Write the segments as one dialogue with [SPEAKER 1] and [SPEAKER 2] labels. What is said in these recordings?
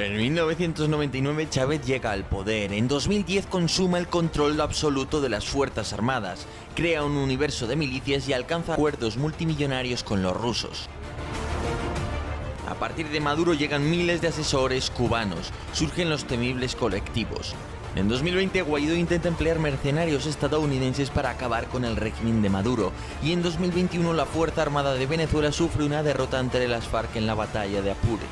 [SPEAKER 1] En 1999 Chávez llega al poder. En 2010 consuma el control absoluto de las Fuerzas Armadas, crea un universo de milicias y alcanza acuerdos multimillonarios con los rusos. A partir de Maduro llegan miles de asesores cubanos, surgen los temibles colectivos. En 2020 Guaidó intenta emplear mercenarios estadounidenses para acabar con el régimen de Maduro, y en 2021 la Fuerza Armada de Venezuela sufre una derrota ante las FARC en la batalla de Apure.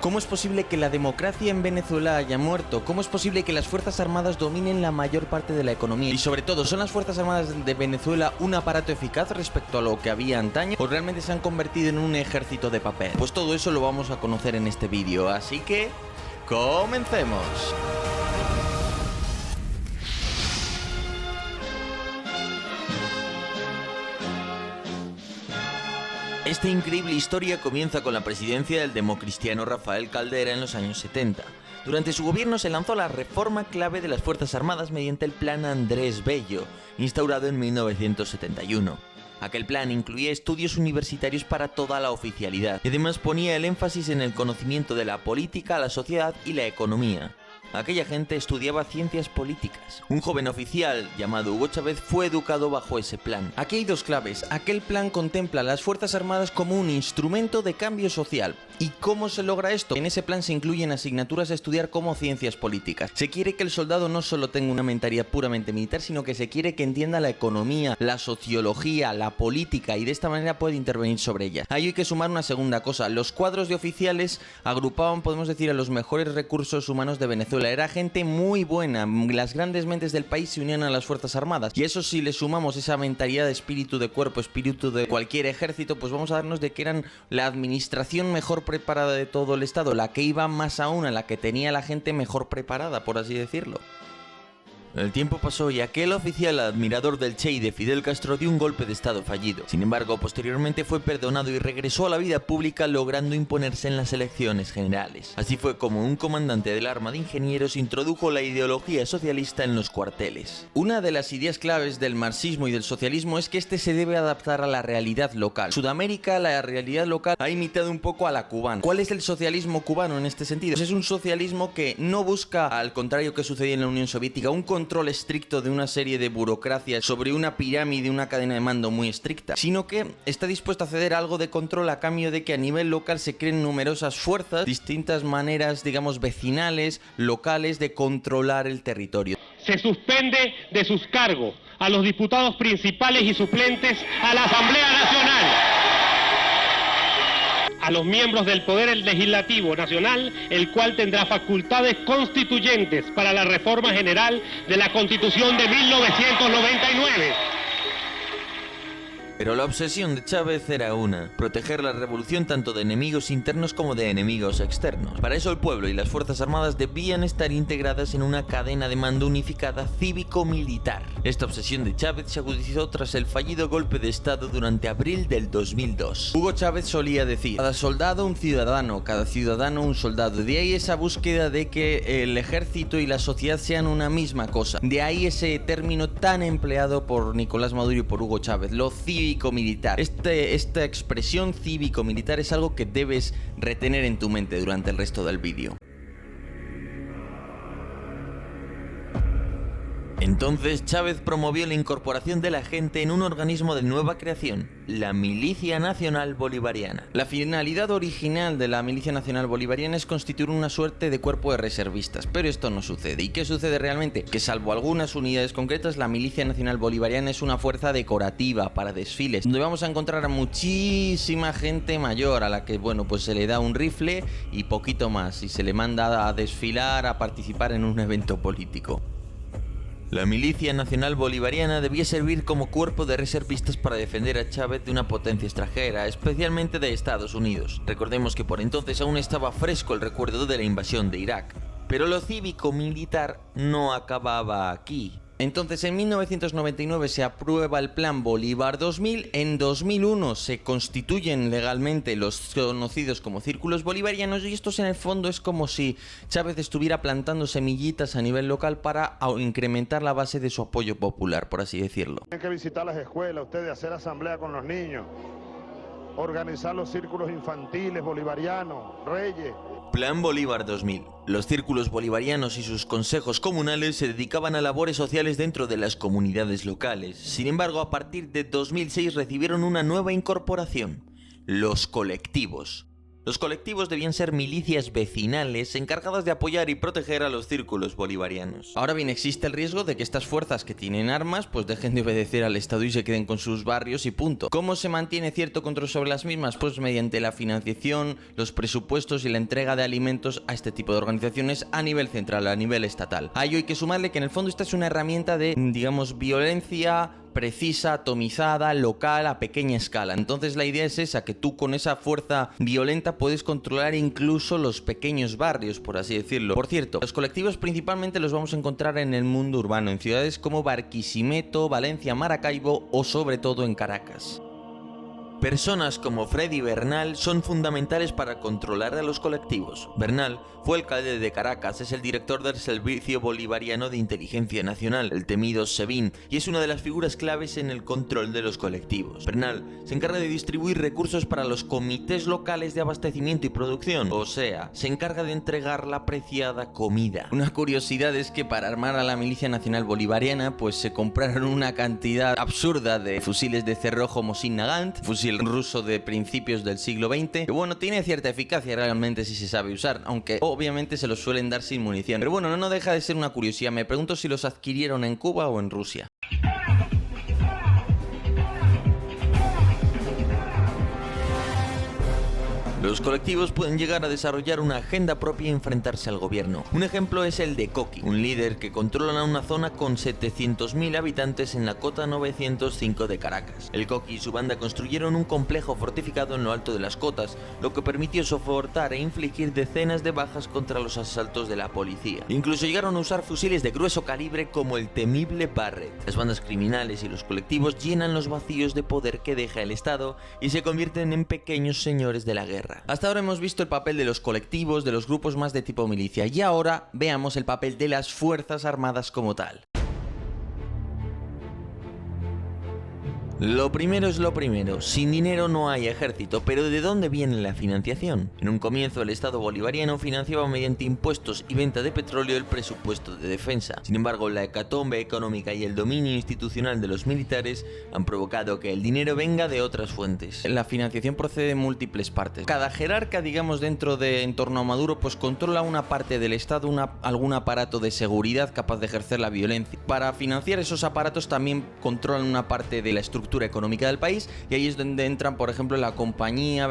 [SPEAKER 1] ¿Cómo es posible que la democracia en Venezuela haya muerto? ¿Cómo es posible que las Fuerzas Armadas dominen la mayor parte de la economía? Y sobre todo, ¿son las Fuerzas Armadas de Venezuela un aparato eficaz respecto a lo que había antaño? ¿O realmente se han convertido en un ejército de papel? Pues todo eso lo vamos a conocer en este vídeo, así que ¡comencemos! Esta increíble historia comienza con la presidencia del democristiano Rafael Caldera en los años 70. Durante su gobierno se lanzó la reforma clave de las Fuerzas Armadas mediante el Plan Andrés Bello, instaurado en 1971. Aquel plan incluía estudios universitarios para toda la oficialidad y además ponía el énfasis en el conocimiento de la política, la sociedad y la economía. Aquella gente estudiaba ciencias políticas. Un joven oficial llamado Hugo Chávez fue educado bajo ese plan. Aquí hay dos claves. Aquel plan contempla a las Fuerzas Armadas como un instrumento de cambio social. ¿Y cómo se logra esto? En ese plan se incluyen asignaturas a estudiar como ciencias políticas. Se quiere que el soldado no solo tenga una mentalidad puramente militar, sino que se quiere que entienda la economía, la sociología, la política, y de esta manera puede intervenir sobre ella. Ahí hay que sumar una segunda cosa. Los cuadros de oficiales agrupaban, podemos decir, a los mejores recursos humanos de Venezuela. Era gente muy buena, las grandes mentes del país se unían a las Fuerzas Armadas, y eso, si le sumamos esa mentalidad de espíritu de cuerpo, espíritu de cualquier ejército, pues vamos a darnos de que eran la administración mejor preparada de todo el estado, la que iba más aún, a la que tenía la gente mejor preparada, por así decirlo. El tiempo pasó y aquel oficial admirador del Che y de Fidel Castro dio un golpe de estado fallido. Sin embargo, posteriormente fue perdonado y regresó a la vida pública, logrando imponerse en las elecciones generales. Así fue como un comandante del arma de ingenieros introdujo la ideología socialista en los cuarteles. Una de las ideas claves del marxismo y del socialismo es que este se debe adaptar a la realidad local. Sudamérica, la realidad local, ha imitado un poco a la cubana. ¿Cuál es el socialismo cubano en este sentido? Pues es un socialismo que no busca, al contrario que sucedía en la Unión Soviética, un control estricto de una serie de burocracias sobre una pirámide, una cadena de mando muy estricta, sino que está dispuesto a ceder algo de control a cambio de que a nivel local se creen numerosas fuerzas, distintas maneras, digamos, vecinales, locales, de controlar el territorio.
[SPEAKER 2] Se suspende de sus cargos a los diputados principales y suplentes a la Asamblea Nacional, a los miembros del Poder Legislativo Nacional, el cual tendrá facultades constituyentes para la reforma general de la Constitución de 1999.
[SPEAKER 1] Pero la obsesión de Chávez era una: proteger la revolución tanto de enemigos internos como de enemigos externos. Para eso el pueblo y las Fuerzas Armadas debían estar integradas en una cadena de mando unificada cívico-militar. Esta obsesión de Chávez se agudizó tras el fallido golpe de estado durante abril del 2002. Hugo Chávez solía decir: cada soldado un ciudadano, cada ciudadano un soldado. De ahí esa búsqueda de que el ejército y la sociedad sean una misma cosa. De ahí ese término tan empleado por Nicolás Maduro y por Hugo Chávez, lo cívico-militar. Esta expresión cívico-militar es algo que debes retener en tu mente durante el resto del vídeo. Entonces Chávez promovió la incorporación de la gente en un organismo de nueva creación, la Milicia Nacional Bolivariana. La finalidad original de la Milicia Nacional Bolivariana es constituir una suerte de cuerpo de reservistas, pero esto no sucede. ¿Y qué sucede realmente? Que salvo algunas unidades concretas, la Milicia Nacional Bolivariana es una fuerza decorativa para desfiles, donde vamos a encontrar a muchísima gente mayor, a la que, bueno, pues se le da un rifle y poquito más, y se le manda a desfilar, a participar en un evento político. La Milicia Nacional Bolivariana debía servir como cuerpo de reservistas para defender a Chávez de una potencia extranjera, especialmente de Estados Unidos. Recordemos que por entonces aún estaba fresco el recuerdo de la invasión de Irak. Pero lo cívico-militar no acababa aquí. Entonces, en 1999 se aprueba el Plan Bolívar 2000, en 2001 se constituyen legalmente los conocidos como círculos bolivarianos, y estos en el fondo es como si Chávez estuviera plantando semillitas a nivel local para incrementar la base de su apoyo popular, por así decirlo.
[SPEAKER 3] Tienen que visitar las escuelas, ustedes hacer asamblea con los niños. organizar los círculos infantiles, bolivarianos, reyes.
[SPEAKER 1] Plan Bolívar 2000. Los círculos bolivarianos y sus consejos comunales se dedicaban a labores sociales dentro de las comunidades locales. Sin embargo, a partir de 2006 recibieron una nueva incorporación: los colectivos. Los colectivos debían ser milicias vecinales encargadas de apoyar y proteger a los círculos bolivarianos. Ahora bien, existe el riesgo de que estas fuerzas que tienen armas pues dejen de obedecer al Estado y se queden con sus barrios y punto. ¿Cómo se mantiene cierto control sobre las mismas? Pues mediante la financiación, los presupuestos y la entrega de alimentos a este tipo de organizaciones a nivel central, a nivel estatal. A ello hay que sumarle que en el fondo esta es una herramienta de, digamos, violencia precisa, atomizada, local, a pequeña escala. Entonces la idea es esa, que tú con esa fuerza violenta puedes controlar incluso los pequeños barrios, por así decirlo. Por cierto, los colectivos principalmente los vamos a encontrar en el mundo urbano, en ciudades como Barquisimeto, Valencia, Maracaibo o sobre todo en Caracas. Personas como Freddy Bernal son fundamentales para controlar a los colectivos. Bernal fue alcalde de Caracas, es el director del Servicio Bolivariano de Inteligencia Nacional, el temido SEBIN, y es una de las figuras claves en el control de los colectivos. Bernal se encarga de distribuir recursos para los comités locales de abastecimiento y producción, o sea, se encarga de entregar la preciada comida. Una curiosidad es que para armar a la Milicia Nacional Bolivariana pues se compraron una cantidad absurda de fusiles de cerrojo Mosin Nagant, fusil ruso de principios del siglo XX, que bueno, tiene cierta eficacia realmente si se sabe usar, aunque obviamente se los suelen dar sin munición. Pero bueno, no deja de ser una curiosidad. Me pregunto si los adquirieron en Cuba o en Rusia. Los colectivos pueden llegar a desarrollar una agenda propia y enfrentarse al gobierno. Un ejemplo es el de Coqui, un líder que controla una zona con 700.000 habitantes en la cota 905 de Caracas. El Coqui y su banda construyeron un complejo fortificado en lo alto de las cotas, lo que permitió soportar e infligir decenas de bajas contra los asaltos de la policía. Incluso llegaron a usar fusiles de grueso calibre como el temible Barrett. Las bandas criminales y los colectivos llenan los vacíos de poder que deja el Estado y se convierten en pequeños señores de la guerra. Hasta ahora hemos visto el papel de los colectivos, de los grupos más de tipo milicia, y ahora veamos el papel de las Fuerzas Armadas como tal. Lo primero es lo primero, sin dinero no hay ejército, pero ¿de dónde viene la financiación? En un comienzo el Estado bolivariano financiaba mediante impuestos y venta de petróleo el presupuesto de defensa. Sin embargo, la hecatombe económica y el dominio institucional de los militares han provocado que el dinero venga de otras fuentes. La financiación procede de múltiples partes. Cada jerarca, digamos, dentro de en torno a Maduro, pues controla una parte del Estado, algún aparato de seguridad capaz de ejercer la violencia. Para financiar esos aparatos también controlan una parte de la estructura económica del país, y ahí es donde entran, por ejemplo, la Compañía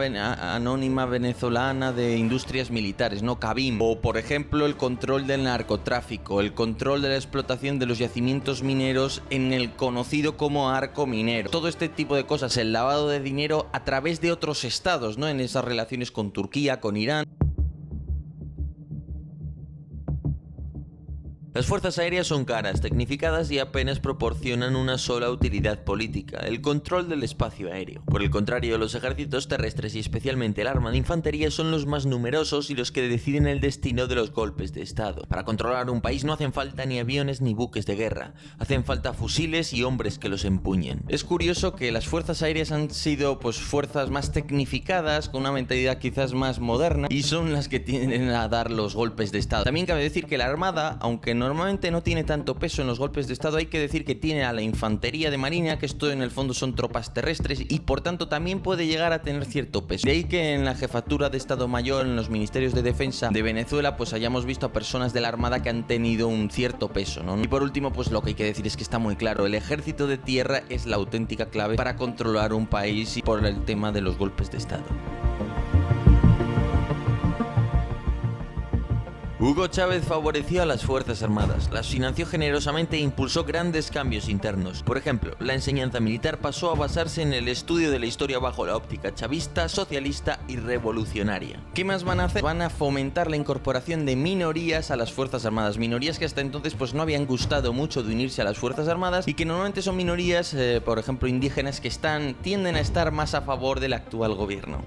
[SPEAKER 1] Anónima Venezolana de Industrias Militares, ¿no? CABIM, o por ejemplo el control del narcotráfico, el control de la explotación de los yacimientos mineros en el conocido como arco minero. Todo este tipo de cosas, el lavado de dinero a través de otros estados, ¿no? En esas relaciones con Turquía, con Irán. Las fuerzas aéreas son caras, tecnificadas y apenas proporcionan una sola utilidad política: el control del espacio aéreo. Por el contrario, los ejércitos terrestres y especialmente el arma de infantería son los más numerosos y los que deciden el destino de los golpes de Estado. Para controlar un país no hacen falta ni aviones ni buques de guerra, hacen falta fusiles y hombres que los empuñen. Es curioso que las fuerzas aéreas han sido pues fuerzas más tecnificadas, con una mentalidad quizás más moderna, y son las que tienden a dar los golpes de Estado. También cabe decir que la Armada, aunque normalmente no tiene tanto peso en los golpes de Estado, hay que decir que tiene a la infantería de marina, que esto en el fondo son tropas terrestres, y por tanto también puede llegar a tener cierto peso. De ahí que en la jefatura de Estado Mayor, en los ministerios de defensa de Venezuela, pues hayamos visto a personas de la Armada que han tenido un cierto peso, ¿no? Y por último, pues lo que hay que decir es que está muy claro: el ejército de tierra es la auténtica clave para controlar un país y por el tema de los golpes de Estado. Hugo Chávez favoreció a las Fuerzas Armadas, las financió generosamente e impulsó grandes cambios internos. Por ejemplo, la enseñanza militar pasó a basarse en el estudio de la historia bajo la óptica chavista, socialista y revolucionaria. ¿Qué más van a hacer? Van a fomentar la incorporación de minorías a las Fuerzas Armadas, minorías que hasta entonces pues no habían gustado mucho de unirse a las Fuerzas Armadas y que normalmente son minorías, por ejemplo, indígenas, que tienden a estar más a favor del actual gobierno.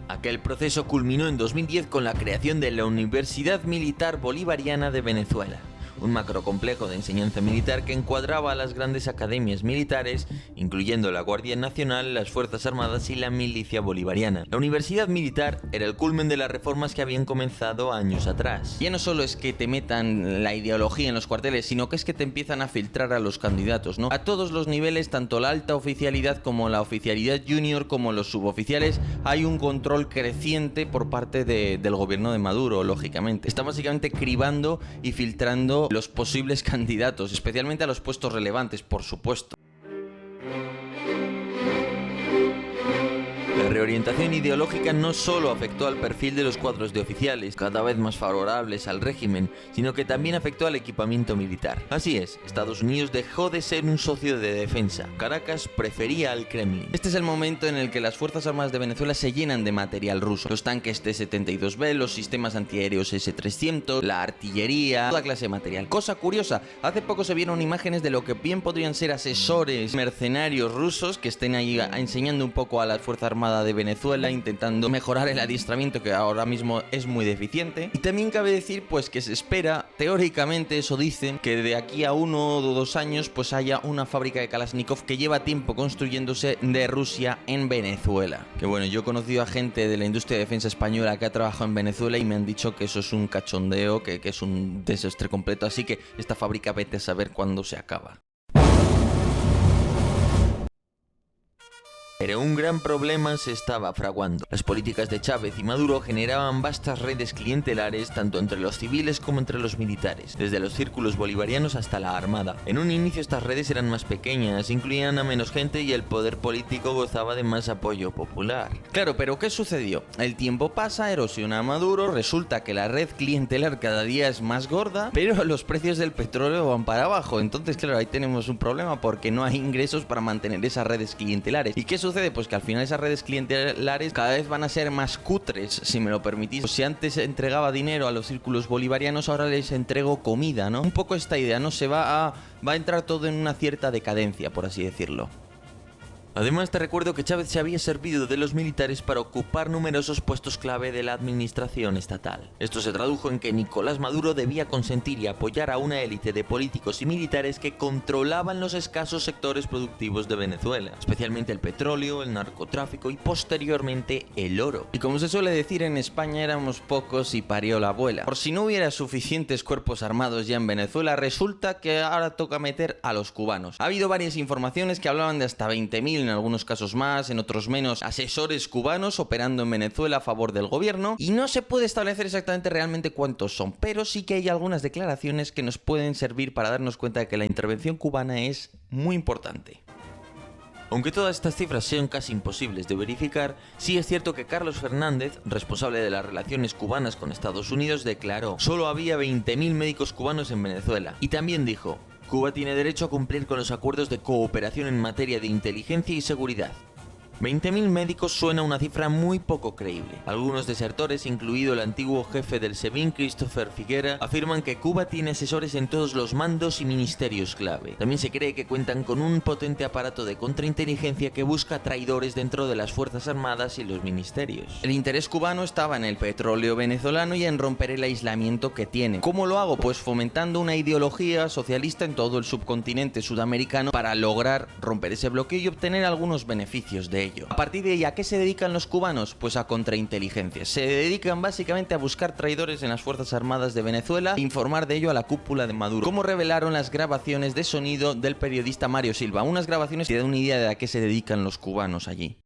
[SPEAKER 1] Aquel proceso culminó en 2010 con la creación de la Universidad Militar Bolivariana de Venezuela, un macrocomplejo de enseñanza militar que encuadraba a las grandes academias militares, incluyendo la Guardia Nacional, las Fuerzas Armadas y la milicia bolivariana. La universidad militar era el culmen de las reformas que habían comenzado años atrás.
[SPEAKER 4] Ya no solo es que te metan la ideología en los cuarteles, sino que es que te empiezan a filtrar a los candidatos, ¿no? A todos los niveles, tanto la alta oficialidad como la oficialidad junior, como los suboficiales, hay un control creciente por parte del gobierno de Maduro, lógicamente. Está básicamente cribando y filtrando los posibles candidatos, especialmente a los puestos relevantes, por supuesto.
[SPEAKER 1] La reorientación ideológica no solo afectó al perfil de los cuadros de oficiales, cada vez más favorables al régimen, sino que también afectó al equipamiento militar. Así es, Estados Unidos dejó de ser un socio de defensa. Caracas prefería al Kremlin.
[SPEAKER 4] Este es el momento en el que las Fuerzas Armadas de Venezuela se llenan de material ruso. Los tanques T-72B, los sistemas antiaéreos S-300, la artillería, toda clase de material. Cosa curiosa, hace poco se vieron imágenes de lo que bien podrían ser asesores mercenarios rusos que estén ahí enseñando un poco a las Fuerzas Armadas de Venezuela, intentando mejorar el adiestramiento que ahora mismo es muy deficiente. Y también cabe decir pues que se espera, teóricamente eso dicen, que de aquí a 1 o 2 años pues haya una fábrica de Kalashnikov que lleva tiempo construyéndose de Rusia en Venezuela. Que bueno, yo he conocido a gente de la industria de defensa española que ha trabajado en Venezuela y me han dicho que eso es un cachondeo, que es un desastre completo, así que esta fábrica vete a saber cuándo se acaba.
[SPEAKER 1] Pero un gran problema se estaba fraguando. Las políticas de Chávez y Maduro generaban vastas redes clientelares tanto entre los civiles como entre los militares, desde los círculos bolivarianos hasta la armada. En un inicio estas redes eran más pequeñas, incluían a menos gente y el poder político gozaba de más apoyo popular.
[SPEAKER 4] Claro, pero ¿qué sucedió? El tiempo pasa, erosiona a Maduro, resulta que la red clientelar cada día es más gorda, pero los precios del petróleo van para abajo. Entonces, claro, ahí tenemos un problema porque no hay ingresos para mantener esas redes clientelares. ¿Y qué sucede? Pues que al final esas redes clientelares cada vez van a ser más cutres, si me lo permitís. Pues si antes entregaba dinero a los círculos bolivarianos, ahora les entrego comida, ¿no? Un poco esta idea, ¿no? Va a entrar todo en una cierta decadencia, por así decirlo.
[SPEAKER 1] Además te recuerdo que Chávez se había servido de los militares para ocupar numerosos puestos clave de la administración estatal. Esto se tradujo en que Nicolás Maduro debía consentir y apoyar a una élite de políticos y militares que controlaban los escasos sectores productivos de Venezuela, especialmente el petróleo, el narcotráfico y posteriormente el oro.
[SPEAKER 4] Y como se suele decir en España, éramos pocos y parió la abuela. Por si no hubiera suficientes cuerpos armados ya en Venezuela, resulta que ahora toca meter a los cubanos. Ha habido varias informaciones que hablaban de hasta 20.000, en algunos casos más, en otros menos, asesores cubanos operando en Venezuela a favor del gobierno, y no se puede establecer exactamente realmente cuántos son, pero sí que hay algunas declaraciones que nos pueden servir para darnos cuenta de que la intervención cubana es muy importante.
[SPEAKER 1] Aunque todas estas cifras sean casi imposibles de verificar, sí es cierto que Carlos Fernández, responsable de las relaciones cubanas con Estados Unidos, declaró: solo había 20.000 médicos cubanos en Venezuela. Y también dijo: Cuba tiene derecho a cumplir con los acuerdos de cooperación en materia de inteligencia y seguridad. 20.000 médicos suena una cifra muy poco creíble. Algunos desertores, incluido el antiguo jefe del SEBIN, Christopher Figuera, afirman que Cuba tiene asesores en todos los mandos y ministerios clave. También se cree que cuentan con un potente aparato de contrainteligencia que busca traidores dentro de las Fuerzas Armadas y los ministerios.
[SPEAKER 4] El interés cubano estaba en el petróleo venezolano y en romper el aislamiento que tiene. ¿Cómo lo hago? Pues fomentando una ideología socialista en todo el subcontinente sudamericano para lograr romper ese bloqueo y obtener algunos beneficios de ello. A partir de ahí, ¿a qué se dedican los cubanos? Pues a contrainteligencia. Se dedican básicamente a buscar traidores en las Fuerzas Armadas de Venezuela e informar de ello a la cúpula de Maduro. Como revelaron las grabaciones de sonido del periodista Mario Silva. Unas grabaciones que dan una idea de a qué se dedican los cubanos allí.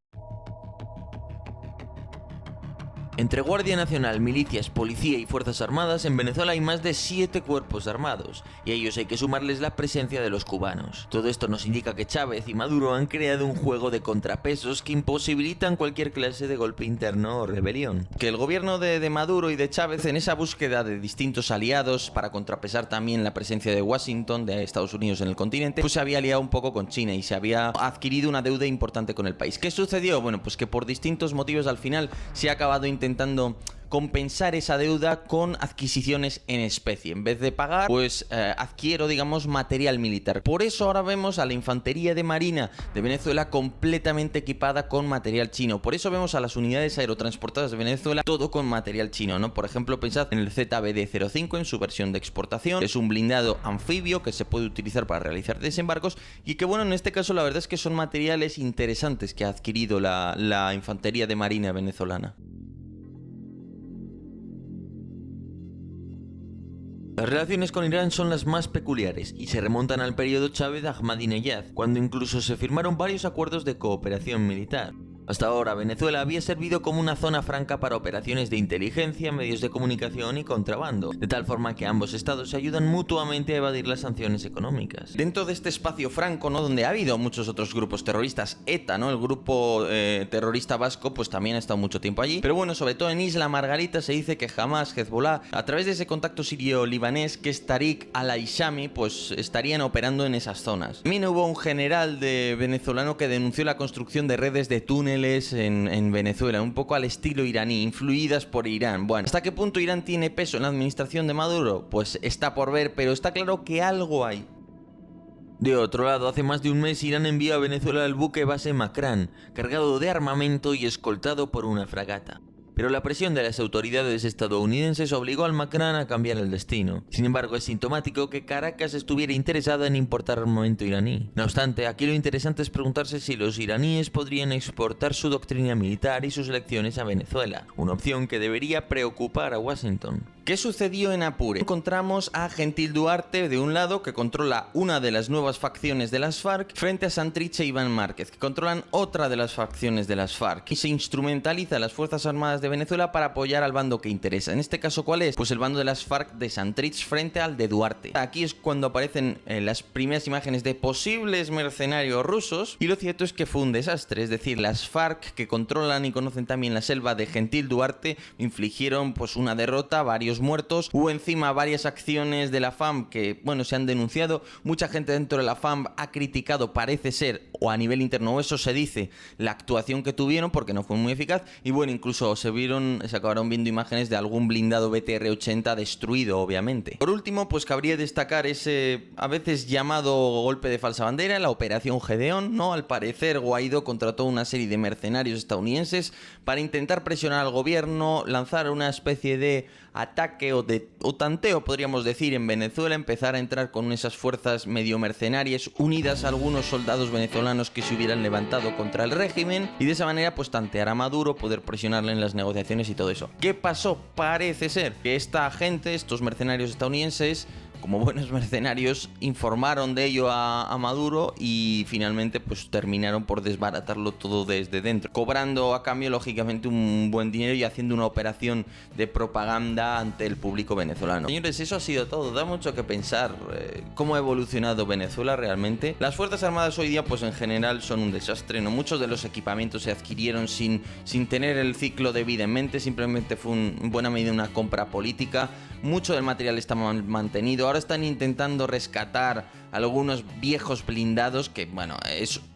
[SPEAKER 1] Entre Guardia Nacional, milicias, policía y Fuerzas Armadas, en Venezuela hay más de 7 cuerpos armados, y a ellos hay que sumarles la presencia de los cubanos. Todo esto nos indica que Chávez y Maduro han creado un juego de contrapesos que imposibilitan cualquier clase de golpe interno o rebelión.
[SPEAKER 4] Que el gobierno de Maduro y de Chávez, en esa búsqueda de distintos aliados para contrapesar también la presencia de Washington, de Estados Unidos en el continente, pues se había aliado un poco con China y se había adquirido una deuda importante con el país. ¿Qué sucedió? Bueno, pues que por distintos motivos al final se ha acabado intentando intentando compensar esa deuda con adquisiciones en especie. En vez de pagar, pues adquiero, digamos, material militar. Por eso ahora vemos a la infantería de marina de Venezuela completamente equipada con material chino. Por eso vemos a las unidades aerotransportadas de Venezuela todo con material chino, ¿no? Por ejemplo, pensad en el ZBD-05 en su versión de exportación. Es un blindado anfibio que se puede utilizar para realizar desembarcos y que, bueno, en este caso la verdad es que son materiales interesantes que ha adquirido la infantería de marina venezolana.
[SPEAKER 1] Las relaciones con Irán son las más peculiares y se remontan al periodo Chávez Ahmadinejad, cuando incluso se firmaron varios acuerdos de cooperación militar. Hasta ahora, Venezuela había servido como una zona franca para operaciones de inteligencia, medios de comunicación y contrabando, de tal forma que ambos estados se ayudan mutuamente a evadir las sanciones económicas.
[SPEAKER 4] Dentro de este espacio franco, ¿no?, donde ha habido muchos otros grupos terroristas, ETA, ¿no?, el grupo terrorista vasco, pues también ha estado mucho tiempo allí. Pero bueno, sobre todo en Isla Margarita se dice que Hamas, Hezbollah, a través de ese contacto sirio-libanés que es Tariq al-Aishami, pues estarían operando en esas zonas. También hubo un general venezolano que denunció la construcción de redes de túneles en Venezuela, un poco al estilo iraní, influidas por Irán. Bueno, ¿hasta qué punto Irán tiene peso en la administración de Maduro? Pues está por ver, pero está claro que algo hay.
[SPEAKER 1] De otro lado, hace más de un mes Irán envió a Venezuela el buque base Makran, cargado de armamento y escoltado por una fragata. Pero la presión de las autoridades estadounidenses obligó al Makran a cambiar el destino. Sin embargo, es sintomático que Caracas estuviera interesada en importar armamento iraní. No obstante, aquí lo interesante es preguntarse si los iraníes podrían exportar su doctrina militar y sus lecciones a Venezuela, una opción que debería preocupar a Washington.
[SPEAKER 4] ¿Qué sucedió en Apure? Encontramos a Gentil Duarte de un lado, que controla una de las nuevas facciones de las FARC, frente a Santrich e Iván Márquez, que controlan otra de las facciones de las FARC, y se instrumentaliza a las Fuerzas Armadas de Venezuela para apoyar al bando que interesa. En este caso, ¿cuál es? Pues el bando de las FARC de Santrich frente al de Duarte. Aquí es cuando aparecen las primeras imágenes de posibles mercenarios rusos, y lo cierto es que fue un desastre. Es decir, las FARC, que controlan y conocen también la selva de Gentil Duarte, infligieron pues una derrota, varios muertos. Hubo encima varias acciones de la FAM que, bueno, se han denunciado. Mucha gente dentro de la FAM ha criticado, parece ser, o a nivel interno, o eso se dice, la actuación que tuvieron porque no fue muy eficaz. Y bueno, incluso se acabaron viendo imágenes de algún blindado BTR-80 destruido, obviamente. Por último, pues cabría destacar ese a veces llamado golpe de falsa bandera, la Operación Gedeón, ¿no? Al parecer, Guaidó contrató una serie de mercenarios estadounidenses para intentar presionar al gobierno, lanzar una especie de ataque o tanteo, podríamos decir, en Venezuela, empezar a entrar con esas fuerzas medio mercenarias unidas a algunos soldados venezolanos que se hubieran levantado contra el régimen, y de esa manera pues tantear a Maduro, poder presionarle en las negociaciones y todo eso. ¿Qué pasó? Parece ser que esta gente, estos mercenarios estadounidenses, como buenos mercenarios, informaron de ello a Maduro y finalmente pues terminaron por desbaratarlo todo desde dentro, cobrando a cambio lógicamente un buen dinero y haciendo una operación de propaganda ante el público venezolano. Señores, eso ha sido todo. Da mucho que pensar cómo ha evolucionado Venezuela realmente. Las Fuerzas Armadas hoy día pues en general son un desastre, ¿no? Muchos de los equipamientos se adquirieron sin tener el ciclo de vida en mente, simplemente fue en buena medida una compra política. Mucho del material está mantenido. Ahora están intentando rescatar algunos viejos blindados que, bueno,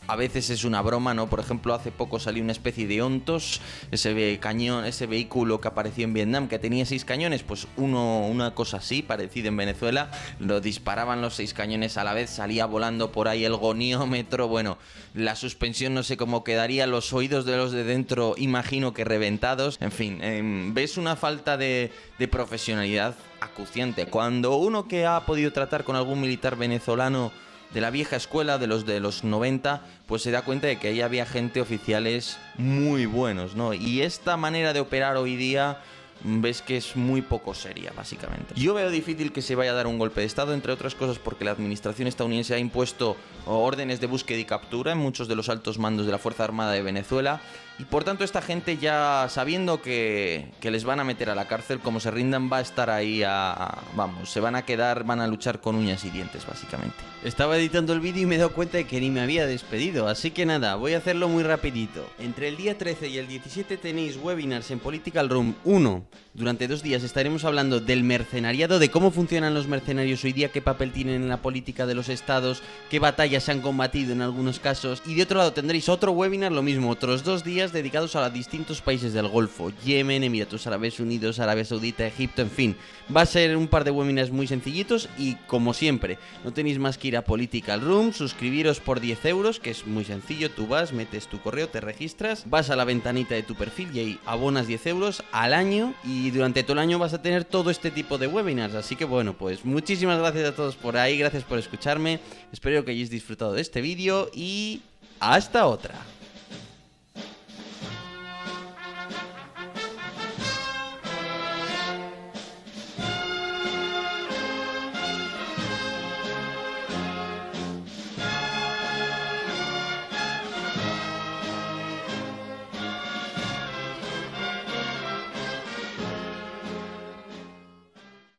[SPEAKER 4] a veces es una broma, ¿no? Por ejemplo, hace poco salió una especie de Ontos, ese cañón, ese vehículo que apareció en Vietnam, que tenía 6 cañones, pues una cosa así, parecida en Venezuela, lo disparaban los 6 cañones a la vez, salía volando por ahí el goniómetro, bueno, la suspensión no sé cómo quedaría, los oídos de los de dentro imagino que reventados, en fin, ves una falta de profesionalidad acuciante. Cuando uno que ha podido tratar con algún militar venezolano de la vieja escuela, de los 90, pues se da cuenta de que ahí había gente, oficiales muy buenos, ¿no? Y esta manera de operar hoy día ves que es muy poco seria, básicamente. Yo veo difícil que se vaya a dar un golpe de estado, entre otras cosas porque la administración estadounidense ha impuesto órdenes de búsqueda y captura en muchos de los altos mandos de la Fuerza Armada de Venezuela, y por tanto esta gente, ya sabiendo que les van a meter a la cárcel, como se rindan, va a estar ahí vamos, se van a quedar, van a luchar con uñas y dientes, básicamente.
[SPEAKER 5] Estaba editando el vídeo y me he dado cuenta de que ni me había despedido, así que nada, voy a hacerlo muy rapidito. Entre el día 13 y el 17 tenéis webinars en Political Room 1. Durante 2 días estaremos hablando del mercenariado, de cómo funcionan los mercenarios hoy día, qué papel tienen en la política de los estados, qué batallas se han combatido en algunos casos. Y de otro lado tendréis otro webinar, lo mismo, otros 2 días, días dedicados a distintos países del Golfo: Yemen, Emiratos Árabes Unidos, Arabia Saudita, Egipto, en fin. Va a ser un par de webinars muy sencillitos y, como siempre, no tenéis más que ir a Political Room, suscribiros por 10 euros, que es muy sencillo. Tú vas, metes tu correo, te registras, vas a la ventanita de tu perfil y ahí abonas 10 euros al año, y durante todo el año vas a tener todo este tipo de webinars. Así que bueno, pues muchísimas gracias a todos por ahí, gracias por escucharme, espero que hayáis disfrutado de este vídeo y hasta otra.